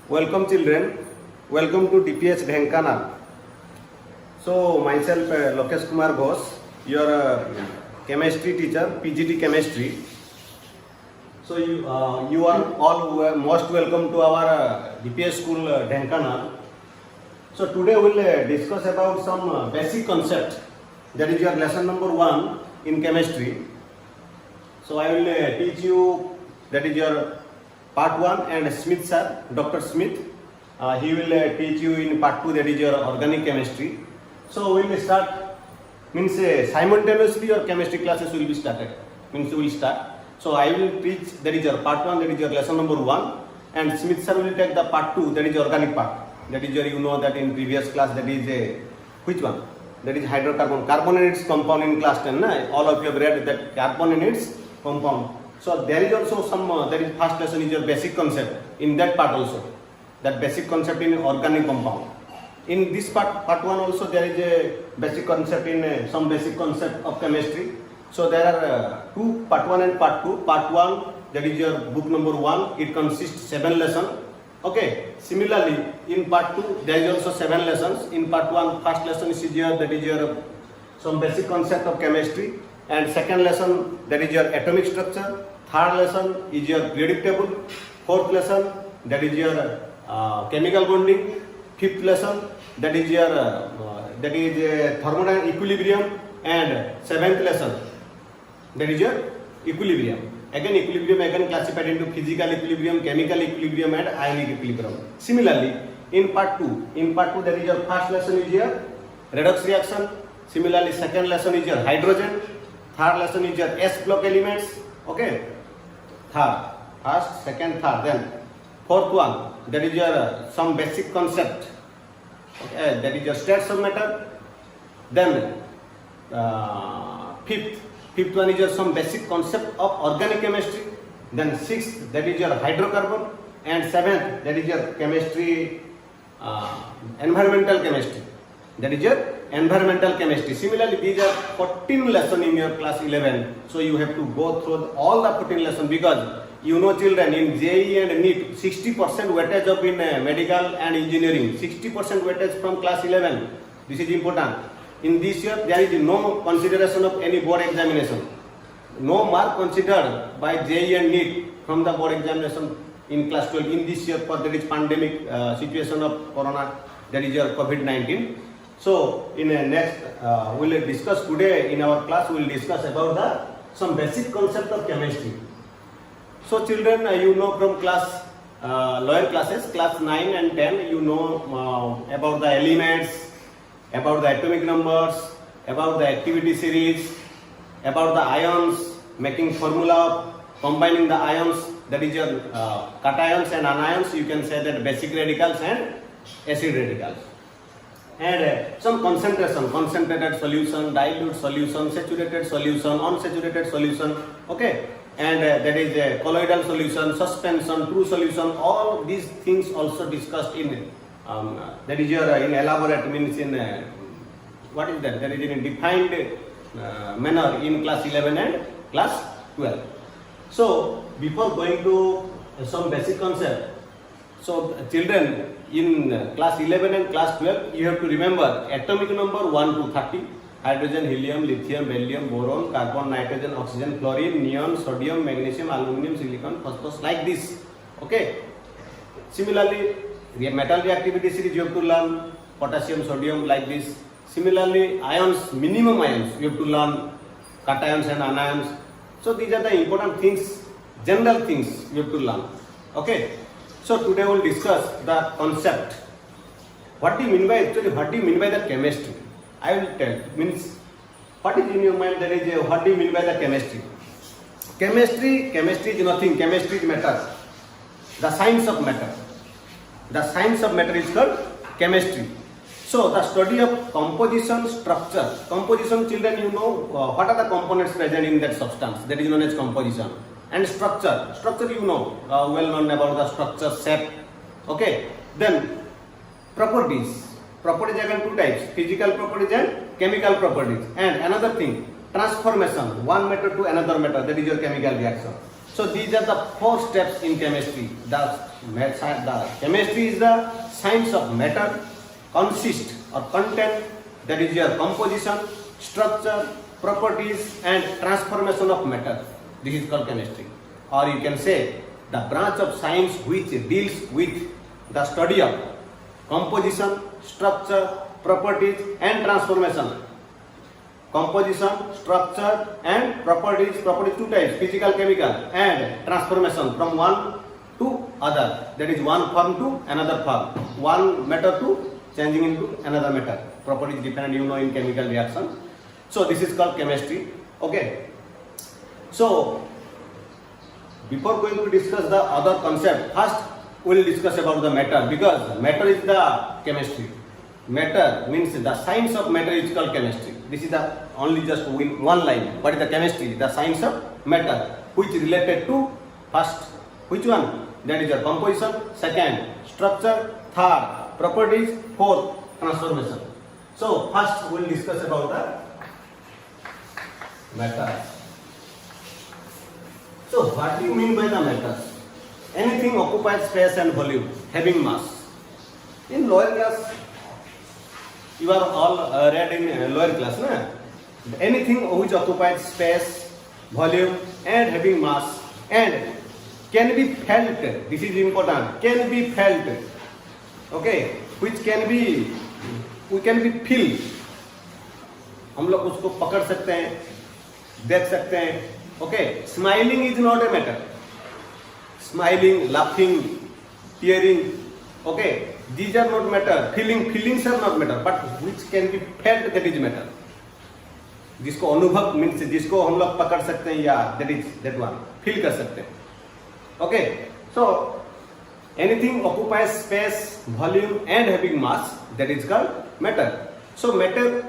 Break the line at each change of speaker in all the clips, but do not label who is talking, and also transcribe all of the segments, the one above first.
Welcome children, welcome to DPH Dhenkanal. So myself Lokesh Kumar Ghosh, your chemistry teacher, PGT chemistry. So you are all most welcome to our DPH school Dhenkanal. So today we will discuss about some basic concept, that is your lesson number 1 in chemistry. So I will teach you, that is your part 1, and Smith sir, Dr. Smith, he will teach you in part 2, that is your organic chemistry. So we will start, means simultaneously your chemistry classes will be started, means we will start. So I will teach, that is your part 1, that is your lesson number 1, and Smith sir will take the part 2, that is organic part. That is your, you know that in previous class, that is which one? That is hydrocarbon, carbon and its compound in class 10, na? All of you have read that carbon and its compound. So there is also some, that is first lesson is your basic concept, in that part also, that basic concept in organic compound. In this part 1 also there is a basic concept in some basic concept of chemistry. So there are two, part 1 and part 2. Part 1, that is your book number 1, it consists 7 lessons. Okay, similarly in part 2 there is also 7 lessons. In part 1, first lesson is your, that is your some basic concept of chemistry, and second lesson, that is your atomic structure. Third lesson is your periodic table. Fourth lesson, that is your chemical bonding. Fifth lesson, that is your thermodynamic equilibrium, and seventh lesson, that is your equilibrium. Again equilibrium again classified into physical equilibrium, chemical equilibrium, and ionic equilibrium. Similarly in part 2, that is your first lesson is your redox reaction. Similarly second lesson is your hydrogen. Third lesson is your S block elements. Okay, third, first, second, third. Then fourth one, that is your some basic concept. Okay, that is your states of matter. Then fifth one is your some basic concept of organic chemistry. Then sixth, that is your hydrocarbon, and seventh, that is your chemistry, environmental chemistry. That is your environmental chemistry. Similarly, these are 14 lessons in your class 11. So you have to go through all the 14 lessons, because you know children, in JEE and NEET, 60% weightage of in medical and engineering, 60% weightage from class 11. This is important. In this year, there is no consideration of any board examination. No mark considered by JEE and NEET from the board examination in class 12 in this year, for that is pandemic situation of corona, that is your COVID-19. So in next, we will discuss today in our class, we will discuss about some basic concept of chemistry. So children, you know from class, lower classes, class 9 and 10, you know about the elements, about the atomic numbers, about the activity series, about the ions, making formula, combining the ions, that is your cations and anions, you can say that basic radicals and acid radicals. And some concentration, concentrated solution, dilute solution, saturated solution, unsaturated solution, okay, and that is a colloidal solution, suspension, true solution. All these things also discussed in that is your in elaborate, means in what is that? That is in defined manner in class 11 and class 12. So before going to some basic concept, so children, in class 11 and class 12, you have to remember atomic number 1 to 30, hydrogen, helium, lithium, beryllium, boron, carbon, nitrogen, oxygen, chlorine, neon, sodium, magnesium, aluminum, silicon, phosphorus, like this. Okay. Similarly, metal reactivity series you have to learn, potassium, sodium, like this. Similarly, ions, minimum ions, you have to learn, cations and anions. So these are the important things, general things you have to learn. Okay. So today we will discuss the concept. What do you mean by, actually what do you mean by the chemistry? I will tell, means what is in your mind, that is what do you mean by the chemistry? Chemistry is nothing, chemistry is matter. The science of matter. The science of matter is called chemistry. So the study of composition, structure. Composition, children, you know what are the components present in that substance, that is known as composition. And structure, you know, well known about the structure, shape. Okay. Then properties again two types, physical properties and chemical properties. And another thing, transformation, one matter to another matter, that is your chemical reaction. So these are the 4 steps in chemistry. The chemistry is the science of matter, consist or content, that is your composition, structure, properties and transformation of matter. This is called chemistry. Or you can say the branch of science which deals with the study of composition, structure, properties and transformation. Composition, structure and properties 2 types, physical, chemical and transformation from one to other, that is one form to another form, one matter to changing into another matter. Properties depend in chemical reaction. So this is called chemistry. Okay. So before going to discuss the other concept, first we will discuss about the matter, because matter is the chemistry. Matter means the science of matter is called chemistry. This is the only just one line. What is the chemistry? The science of matter, which is related to first, which one? That is your composition. Second, structure. Third, properties. Fourth, transformation. So first we will discuss about the matter. So what do you mean by the matter? Anything occupies space and volume, having mass. In lower class, you are all read in lower class, na? Anything which occupies space, volume and having mass and can be felt. This is important. Can be felt. Okay, which can be, we can be feel. हम लोग उसको पकड़ सकते हैं, देख सकते हैं. Okay, smiling is not a matter. Smiling, laughing, tearing. Okay, these are not matter. Feelings are not matter, but which can be felt, that is matter. जिसको अनुभव मीन्स जिसको हम लोग पकड़ सकते हैं या that one फील कर सकते हैं. Okay, so anything occupies space, volume and having mass, that is called matter. So matter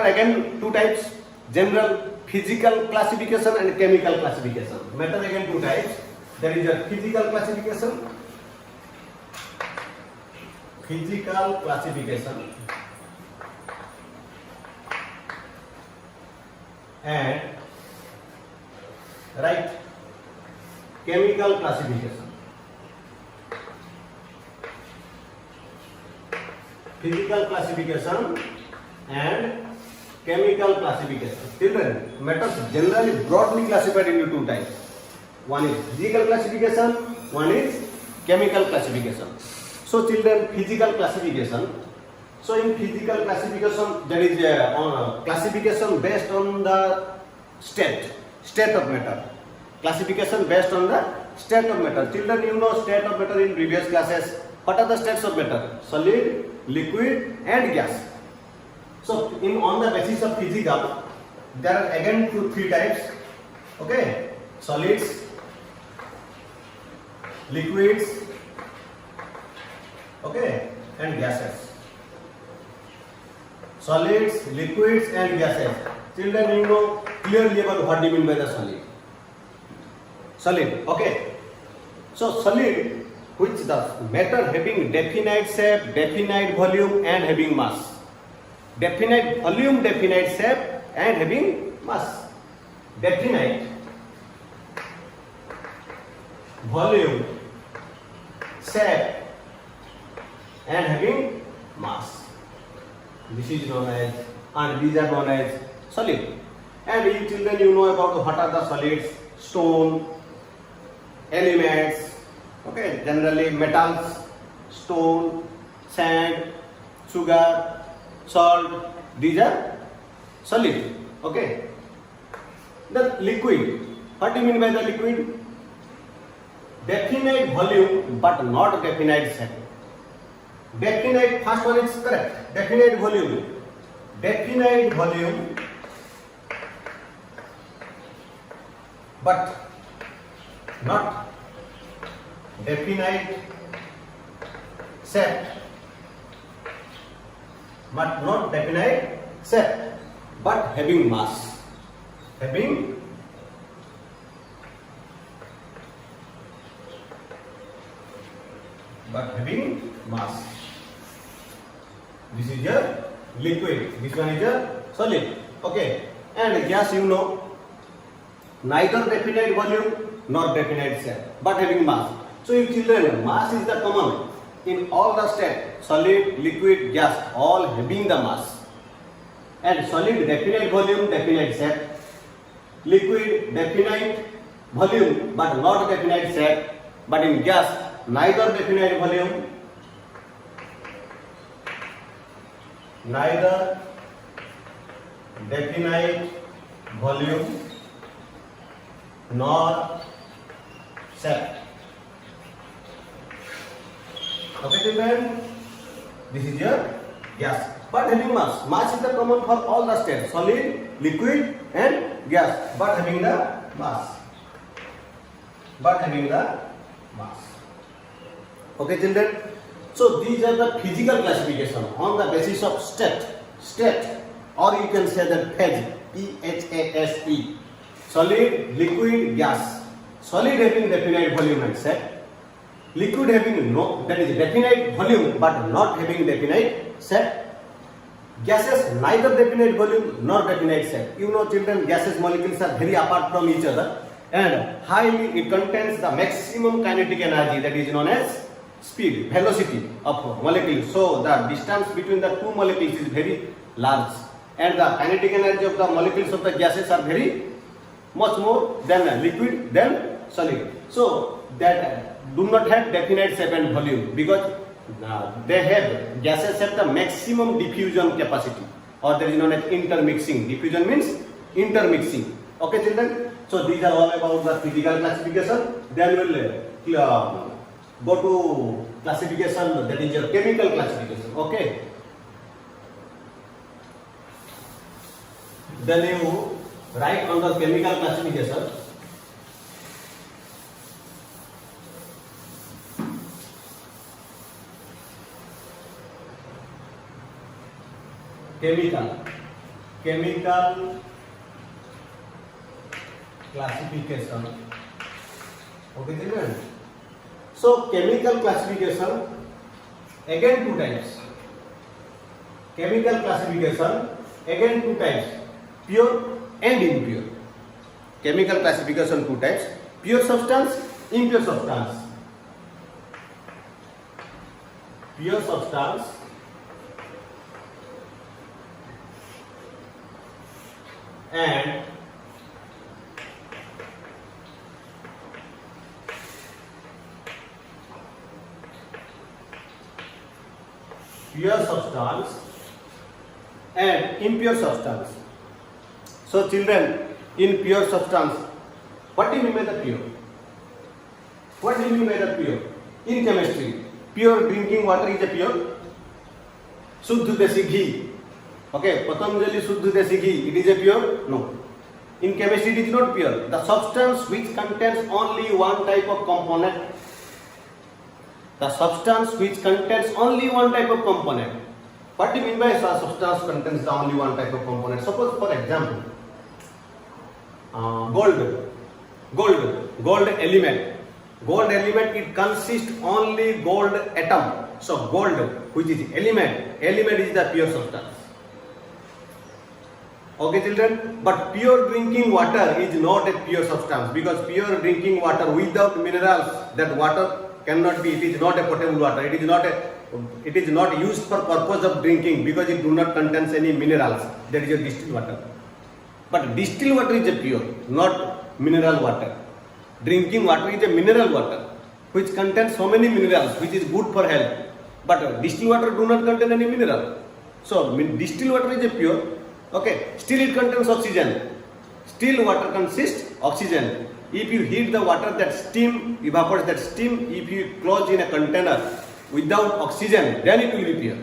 again 2 types: general physical classification and chemical classification. Matter again 2 types. That is your physical classification and right, chemical classification. Physical classification and chemical classification. Children, matters generally broadly classified into 2 types. One is physical classification, one is chemical classification. So children, physical classification. So in physical classification, there is a classification based on the state of matter. Classification based on the state of matter. Children, you know state of matter in previous classes. What are the states of matter? Solid, liquid and gas. So on the basis of physical, there are again 3 types. Okay, solids, liquids, okay, and gases. Solids, liquids and gases. Children, you know clearly about what do you mean by the solid. Solid, okay. So solid, which the matter having definite shape, definite volume and having mass. Definite volume, definite shape and having mass. Definite volume, shape and having mass. This is known as, and these are known as solid. And you children, you know about what are the solids: stone, elements, okay, generally metals, stone, sand, sugar, salt. These are solid. Okay. The liquid. What do you mean by the liquid? Definite volume but not definite shape. Definite, first one is correct. Definite volume. Definite volume but not definite shape. But not definite shape. But having mass. Having mass. This is your liquid. This one is your solid. Okay. And gas, you know. neither definite volume nor definite shape, but having mass. So you children, mass is the common in all the state, solid, liquid, gas, all having the mass. And solid definite volume, definite shape, liquid definite volume but not definite shape, but in gas neither definite volume, neither definite volume nor shape. Okay children, this is your gas but having mass. Mass is the common for all the states, solid, liquid and gas, but having the mass. Okay children, so these are the physical classification on the basis of state, or you can say that phase, P-H-A-S-E, solid, liquid, gas. Solid having definite volume and shape, liquid having no, that is definite volume but not having definite shape, gases neither definite volume nor definite shape. You know children, gases molecules are very apart from each other and highly, it contains the maximum kinetic energy, that is known as speed, velocity of molecules. So the distance between the two molecules is very large and the kinetic energy of the molecules of the gases are very much more than liquid than solid. So that do not have definite shape and volume because they have, gases have the maximum diffusion capacity, or that is known as intermixing. Diffusion means intermixing. Okay children, so these are all about the physical classification. Then we will go to classification, that is your chemical classification. Okay, then you write on the chemical classification. Chemical classification. Okay children, so chemical classification again two types. Chemical classification again two types, pure and impure. Chemical classification two types, pure substance, impure substance. Pure substance and pure substance and impure substance. So children, in pure substance, what do you mean by the pure? What do you mean by the pure? In chemistry, pure drinking water is a pure. Shuddh desi ghee. Okay, Patanjali Shuddh desi ghee, it is a pure? No. In chemistry, it is not pure. The substance which contains only one type of component. The substance which contains only one type of component. What do you mean by substance contains only one type of component? Suppose, for example, gold element. Gold element, it consists only gold atom. So gold, which is element is the pure substance. Okay children, but pure drinking water is not a pure substance, because pure drinking water without minerals, that water cannot be, it is not a potable water, it is not used for purpose of drinking because it do not contains any minerals, that is a distilled water. But distilled water is a pure, not mineral water. Drinking water is a mineral water which contains so many minerals which is good for health, but distilled water do not contain any mineral. So distilled water is a pure. Okay, still it contains oxygen. Still water consists oxygen. If you heat the water, that steam evaporates. That steam, if you close in a container without oxygen, then it will be pure.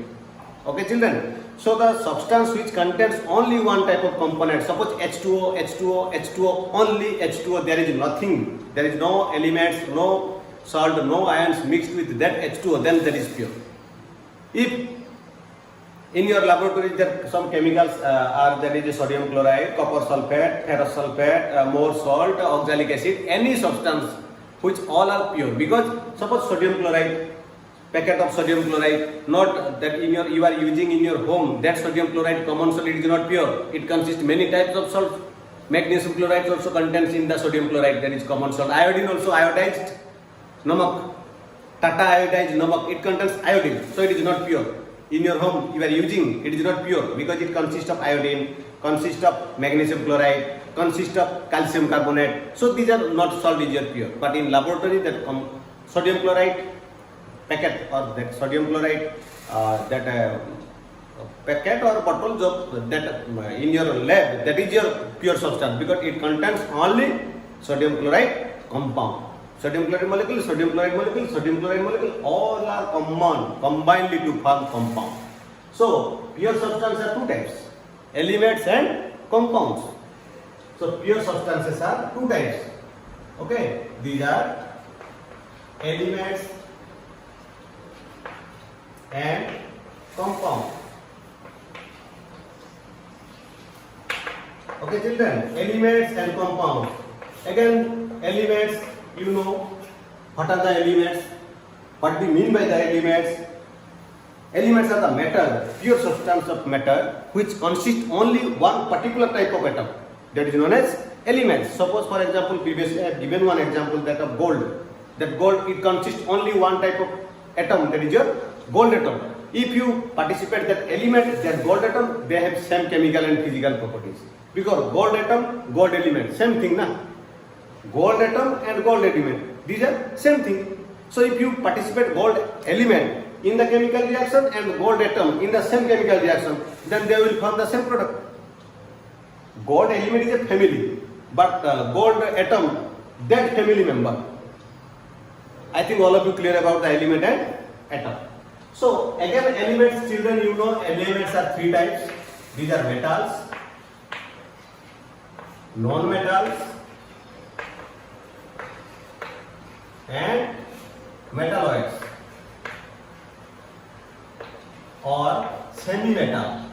Okay children, so the substance which contains only one type of component, suppose H2O, only H2O, there is nothing, there is no elements, no salt, no ions mixed with that H2O, then that is pure. If in your laboratory there some chemicals are, there is a sodium chloride, copper sulfate, ferrous sulfate, more salt, oxalic acid, any substance which all are pure, because suppose sodium chloride, packet of sodium chloride, not that you are using in your home, that sodium chloride common solid is not pure, it consists many types of salt. Magnesium chloride also contains in the sodium chloride, that is common salt. Iodine also iodized namak. Tata iodized namak, it contains iodine, so it is not pure. In your home you are using, it is not pure because it consists of iodine, consists of magnesium chloride, consists of calcium carbonate. So these are not salt which are pure. But in laboratory, that sodium chloride packet or that sodium chloride packet or bottles of that in your lab, that is your pure substance because it contains only sodium chloride compound. Sodium chloride molecule, sodium chloride molecule, sodium chloride molecule, all are combined to form compound. So pure substances are two types, elements and compounds. So pure substances are two types. Okay, these are elements and compounds. Okay children, elements and compounds. Again, elements, you know what are the elements, what we mean by the elements. Elements are the matter, pure substance of matter which consists only one particular type of atom, that is known as elements. Suppose for example, previously I have given one example, that of gold. That gold, it consists only one type of atom, that is your gold atom. If you participate that element, that gold atom, they have same chemical and physical properties. Because gold atom, gold element, same thing na. Gold atom and gold element, these are same thing. So if you participate gold element in the chemical reaction and gold atom in the same chemical reaction, then they will form the same product. Gold element is a family, but gold atom, that family member. I think all of you clear about the element and atom. So again, elements, children, you know elements are three types. These are metals, non-metals and metalloids or semi-metal.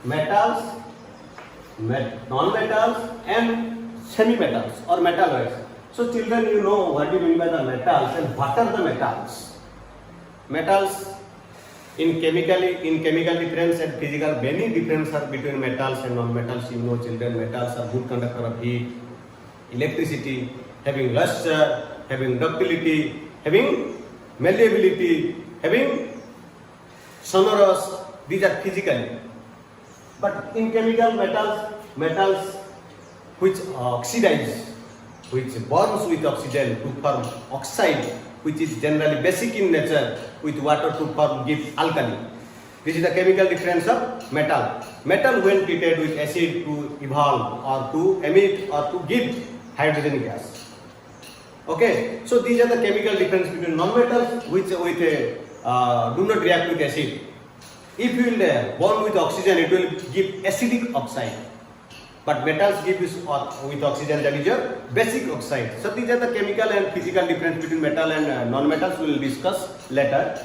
Metals, non-metals and semi-metals or metalloids. So children, you know what do you mean by the metals and what are the metals? Metals in chemical difference and physical, many differences are between metals and non-metals. You know children, metals are good conductor of heat, electricity, having luster, having ductility, having malleability, having sonorous. These are physically. But in chemical, metals which oxidize, which burns with oxygen to form oxide, which is generally basic in nature, with water to form give alkali. This is the chemical difference of metal. Metal when treated with acid to evolve or to emit or to give hydrogen gas. Okay, so these are the chemical difference between non-metals which do not react with acid. If you will burn with oxygen, it will give acidic oxide. But metals give with oxygen, that is your basic oxide. So these are the chemical and physical difference between metal and non-metals. We will discuss later.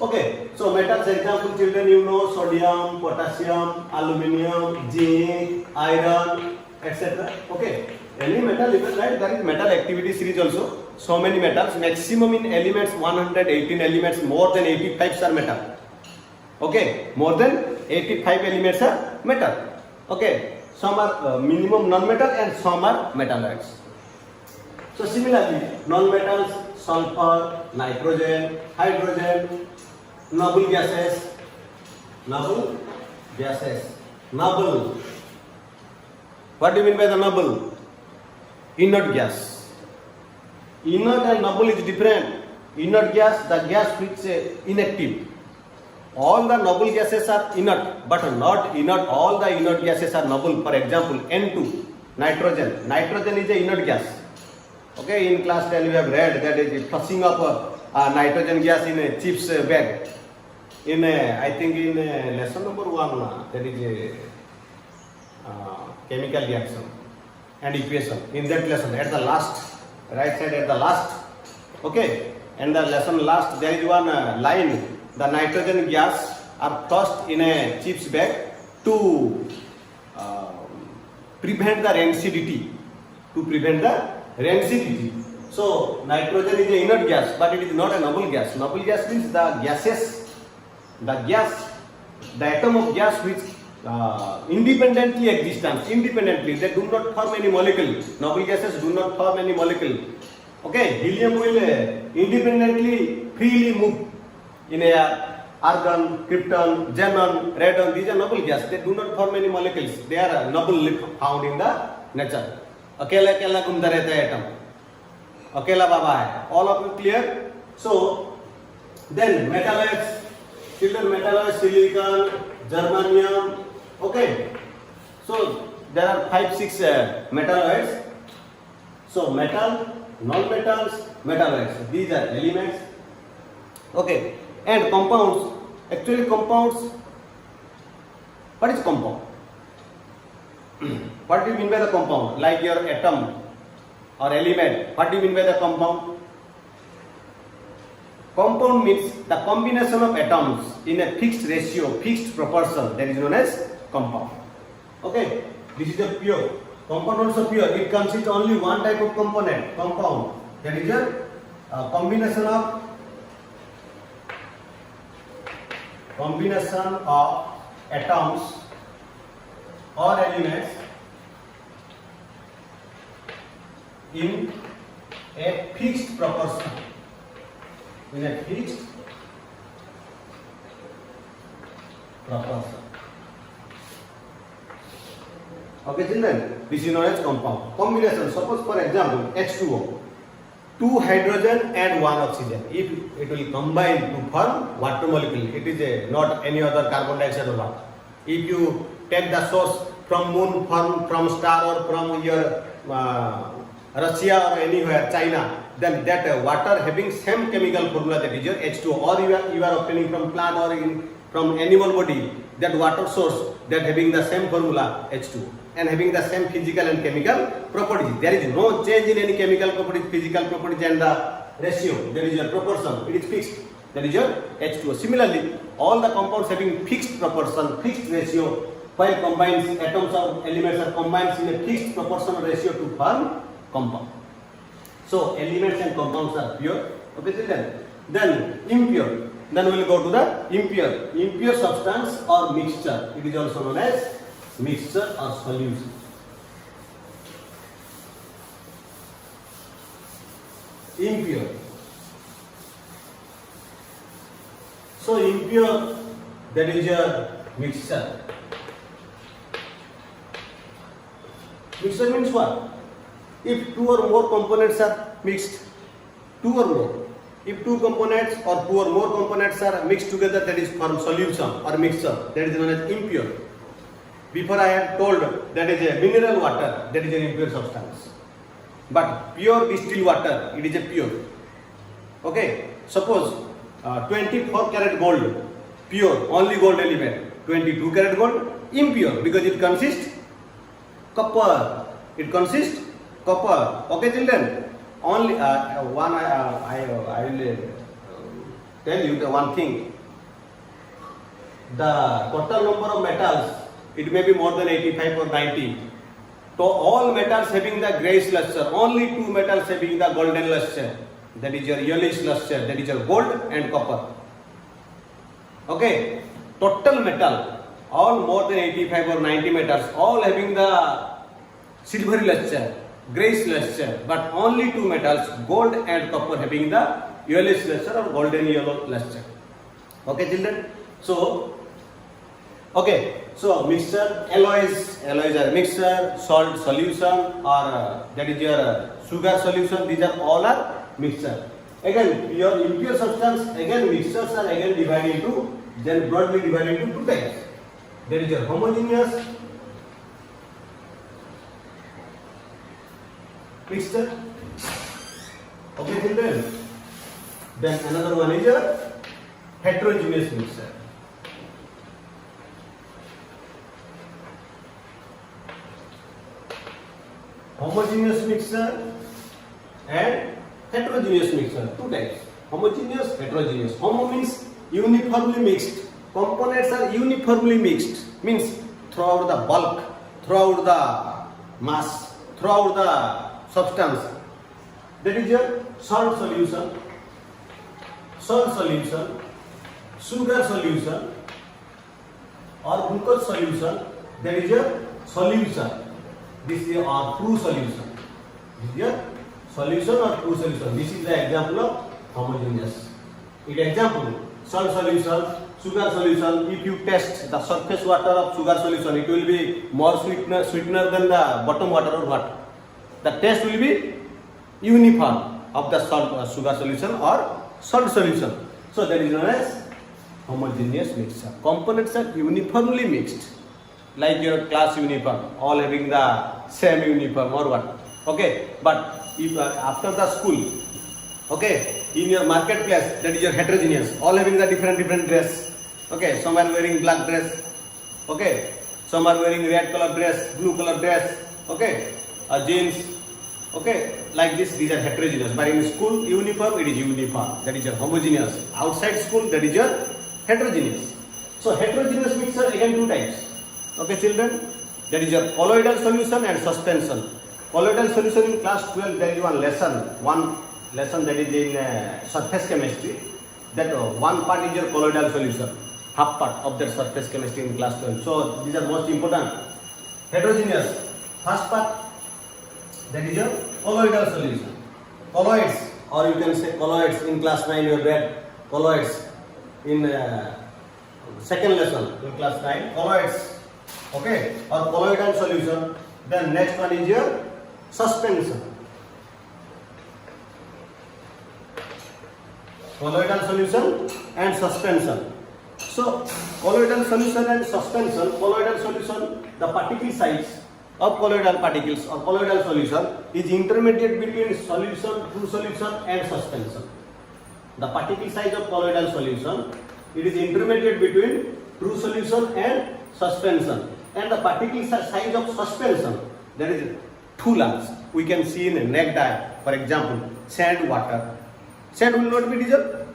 Okay, so metals example, children, you know sodium, potassium, aluminium, zinc, iron, etc. Okay, any metal, right? There is metal activity series also. So many metals, maximum in elements 118 elements, more than 85 are metal. Okay, more than 85 elements are metal. Okay. Some are minimum non-metal and some are metalloids. So similarly, non-metals, sulfur, nitrogen, hydrogen, noble gases. Noble. What do you mean by the noble? Inert gas. Inert and noble is different. Inert gas, the gas which is inactive. All the noble gases are inert, but not inert. All the inert gases are noble. For example, N2, nitrogen. Nitrogen is a inert gas. Okay, in class 10 we have read that is flushing of nitrogen gas in a chips bag. In I think in lesson number 1, that is a chemical reaction and equation. In that lesson, at the last, right side at the last. Okay, and the lesson last there is one line. The nitrogen gas are flushed in a chips bag to prevent the rancidity. So nitrogen is an inert gas, but it is not a noble gas. Noble gas means the gas the atom of gas which independently existence, independently, they do not form any molecule. Noble gases do not form any molecule. Okay, helium will independently, freely move in air. Argon, krypton, xenon, radon, these are noble gas. They do not form any molecules. They are nobly found in the nature. अकेला अकेला घूमता रहता है atom, अकेला बाबा है. All of you clear? So then metalloids, children, metalloids, silicon, germanium. Okay. So there are 5-6 metalloids. So metal, non-metals, metalloids. These are elements. Okay. And compounds. Actually, compounds. What is compound? What do you mean by the compound? Like your atom or element. What do you mean by the compound? Compound means the combination of atoms in a fixed ratio, fixed proportion. That is known as compound. Okay. This is a pure. Compound also pure. It consists only one type of component. Compound. That is a combination of atoms or elements in a fixed proportion. In a fixed proportion. Okay, children, this is known as compound. Combination. Suppose, for example, H2O. 2 hydrogen and 1 oxygen. If it will combine to form water molecule, it is not any other carbon dioxide or water. If you take the source from moon, from star, or from your Russia or anywhere, China, then that water having same chemical formula, that is your H2O, or you are obtaining from plant or from animal body, that water source that having the same formula H2O and having the same physical and chemical properties. There is no change in any chemical properties, physical properties, and the ratio, that is your proportion, it is fixed. That is your H2O. Similarly, all the compounds having fixed proportion, fixed ratio, while combines, atoms or elements are combined in a fixed proportional ratio to form compound. So elements and compounds are pure. Okay, children. Then impure. Then we will go to the impure. Impure substance or mixture. It is also known as mixture or solution. Impure. So impure, that is your mixture. Mixture means what? If 2 or more components are mixed, 2 or more. If 2 components or 2 or more components are mixed together, that is form solution or mixture. That is known as impure. Before I had told that is a mineral water, that is an impure substance. But pure distilled water, it is a pure. Okay. Suppose 24 karat gold, pure, only gold element. 22 karat gold, impure, because it consists copper. It consists copper. Okay, children. Only I will tell you the one thing. The total number of metals, it may be more than 85 or 90. So all metals having the grayish luster, only 2 metals having the golden luster. That is your yellowish luster. That is your gold and copper. Okay. Total metal, all more than 85 or 90 metals, all having the silvery luster, grayish luster, but only 2 metals, gold and copper, having the yellowish luster or golden yellow luster. Okay, children. So mixture, alloys are mixture, salt solution, or that is your sugar solution. These are all are mixture. Again, your impure substance, again mixtures are again divided into, then broadly divided into 2 types. There is your homogeneous mixture. Okay, children. Then another one is your heterogeneous mixture. Homogeneous mixture and heterogeneous mixture. 2 types. Homogeneous, heterogeneous. Homo means uniformly mixed. Components are uniformly mixed. Means throughout the bulk, throughout the mass, throughout the substance. That is your salt solution, sugar solution, or glucose solution, that is your solution. This is your true solution. This is your solution or true solution. This is the example of homogeneous. In example, salt solution, sugar solution. If you test the surface water of sugar solution, it will be more sweetener than the bottom water or what? The taste will be uniform of the salt sugar solution or salt solution. So that is known as homogeneous mixture. Components are uniformly mixed, like your class uniform, all having the same uniform or what. Okay, but if after the school, okay, in your marketplace, that is your heterogeneous, all having the different dress. Okay, some are wearing black dress. Okay, some are wearing red color dress, blue color dress. Okay, jeans. Okay, like this, these are heterogeneous. But in school uniform, it is uniform. That is your homogeneous. Outside school, that is your heterogeneous. So heterogeneous mixture again two types. Okay, children, that is your colloidal solution and suspension. Colloidal solution in class 12, there is one lesson that is in surface chemistry. That one part is your colloidal solution, half part of that surface chemistry in class 12. So these are most important. Heterogeneous, first part, that is your colloidal solution. Colloids, or you can say colloids in class 9 you read colloids in second lesson in class 9, colloids. Okay, or colloidal solution. Then next one is your suspension. Colloidal solution and suspension. So colloidal solution and suspension. Colloidal solution, the particle size of colloidal particles or colloidal solution is intermediate between solution, true solution and suspension. The particle size of colloidal solution, it is intermediate between true solution and suspension. And the particle size of suspension, that is too large. We can see in a neck dye, for example, sand, water. Sand will not be dissolved.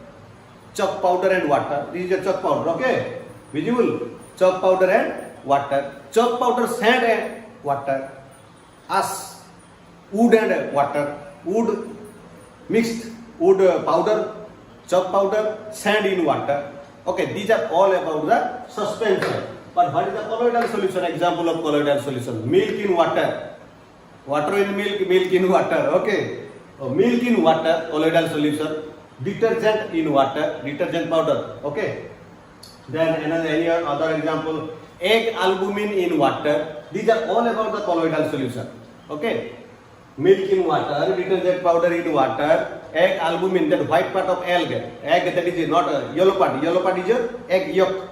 Chalk powder and water. This is your chalk powder, okay? Visible? Chalk powder and water. Chalk powder, sand and water. Ash, wood and water. Wood mixed, wood powder, chalk powder, sand in water. Okay, these are all about the suspension. But what is the colloidal solution? Example of colloidal solution: milk in water, water in milk, milk in water. Okay, milk in water, colloidal solution. Detergent in water, detergent powder. Okay. Then any other example: egg albumin in water. These are all about the colloidal solution. Okay. Milk in water, detergent powder in water, egg albumin, that white part of egg, that is not a yellow part. Yellow part is your egg yolk,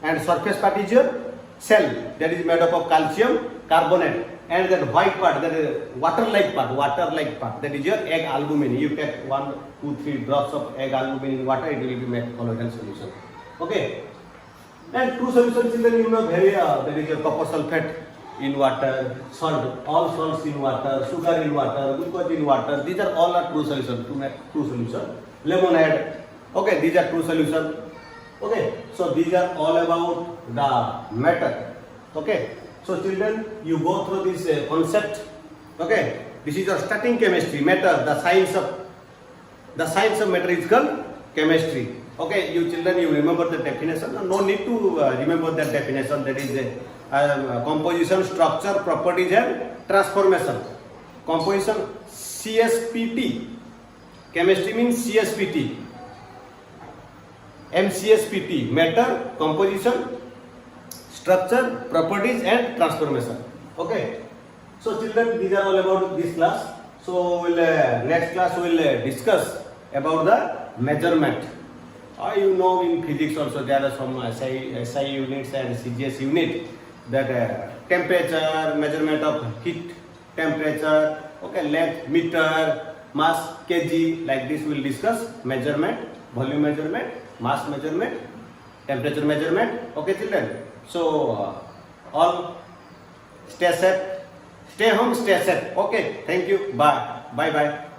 and surface part is your cell, that is made up of calcium carbonate, and that white part, that is water-like part, that is your egg albumin. You take 1, 2, 3 drops of egg albumin in water, it will be made colloidal solution. Okay. And true solution, children, you know very that is your copper sulfate in water, salt, all salts in water, sugar in water, glucose in water. These are all true solution. To make true solution, lemonade. Okay, these are true solution. Okay, so these are all about the matter. Okay, so children, you go through this concept. Okay, this is your starting chemistry, matter, the science of matter is called chemistry. Okay, you children, you remember the definition. No need to remember that definition. That is composition, structure, properties and transformation. Composition, CSPT. Chemistry means CSPT. MCSPT, matter, composition, structure, properties and transformation. Okay. So children, these are all about this class. So next class we will discuss about the measurement. You know, in physics also there are some SI units and CGS unit, that temperature, measurement of heat, temperature, okay, length, meter, mass, kg, like this we will discuss measurement, volume measurement, mass measurement, temperature measurement. Okay children, so all stay safe, stay home, stay safe. Okay, thank you, bye bye.